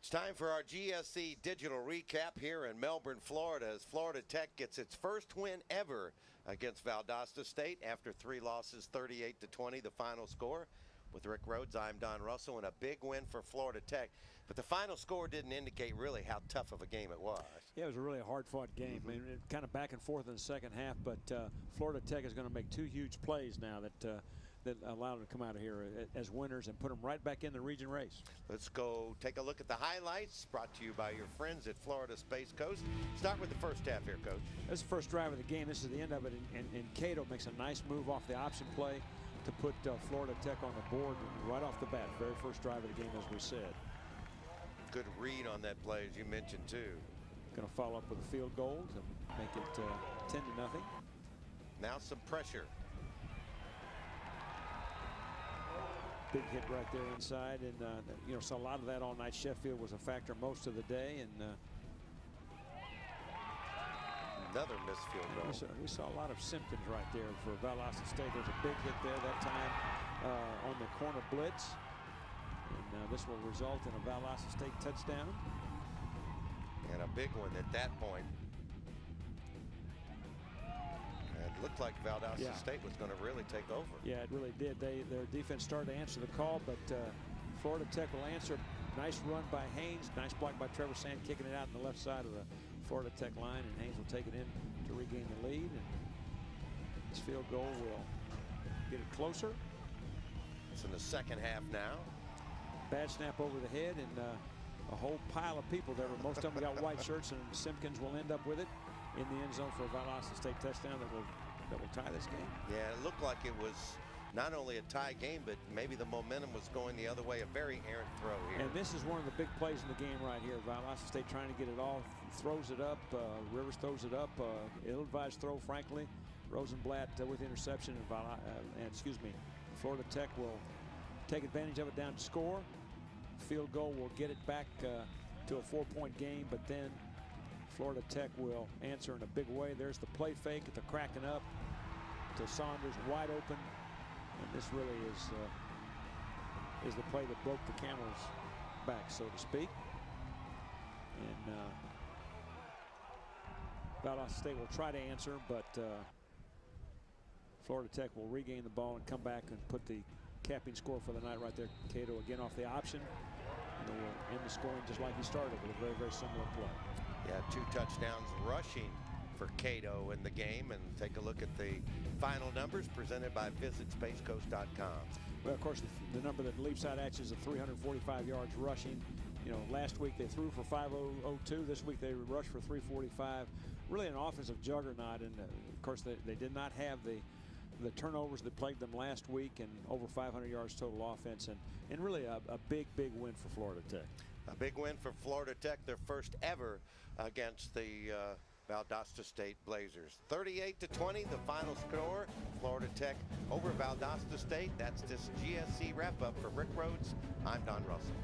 It's time for our GSC digital recap here in Melbourne, Florida, as Florida Tech gets its first win ever against Valdosta State after 3 losses, 38-20, the final score. With Rick Rhoades, I'm Don Russell, and a big win for Florida Tech. But the final score didn't indicate really how tough of a game it was. Yeah, it was a really hard-fought game. I mean, kind of back and forth in the second half, but Florida Tech is going to make 2 huge plays now that allow them to come out of here as winners and put them right back in the region race. Let's go take a look at the highlights brought to you by your friends at Florida Space Coast. Start with the first half here, Coach. This is the first drive of the game. This is the end of it, and Cato makes a nice move off the option play to put Florida Tech on the board right off the bat. Very first drive of the game, as we said. Good read on that play, as you mentioned, too. Going to follow up with a field goal to make it 10-0. Now some pressure. Big hit right there inside, and you know, saw a lot of that all night. Sheffield was a factor most of the day, and another missed field goal. We saw a lot of symptoms right there for Valdosta State. There's a big hit there that time on the corner blitz, and this will result in a Valdosta State touchdown. And a big one at that point. It looked like Valdosta State was going to really take over. Yeah, it really did. Their defense started to answer the call, but Florida Tech will answer. Nice run by Haynes. Nice block by Trevor Sand, kicking it out on the left side of the Florida Tech line, and Haynes will take it in to regain the lead. And this field goal will get it closer. It's in the second half now. Bad snap over the head, and a whole pile of people there. Most of them got white shirts, and Simpkins will end up with it in the end zone for a Valdosta State touchdown that will tie this game. Yeah, it looked like it was not only a tie game, but maybe the momentum was going the other way. A very errant throw here. And this is one of the big plays in the game right here. Valdosta State trying to get it off, throws it up. Rivers throws it up. Ill-advised throw, frankly. Rosenblatt with interception, and Florida Tech will take advantage of it down to score. Field goal will get it back to a 4-point game, but then Florida Tech will answer in a big way. There's the play fake, the cracking up to Saunders, wide open. And this really is the play that broke the camel's back, so to speak. And Valdosta State will try to answer, but Florida Tech will regain the ball and come back and put the capping score for the night right there. Cato again off the option. And will end the scoring just like he started with a very, very similar play. Yeah, 2 touchdowns rushing for Cato in the game. And take a look at the final numbers presented by visitspacecoast.com. Well, of course, the number that leaps out at you is of 345 yards rushing. You know, last week they threw for 502. This week they rushed for 345. Really an offensive juggernaut. And of course, they did not have the turnovers that plagued them last week, and over 500 yards total offense, and really a big win for Florida Tech. A big win for Florida Tech, their first ever against the Valdosta State Blazers. 38-20, the final score. Florida Tech over Valdosta State. That's this GSC wrap-up for Rick Rhoades. I'm Don Russell.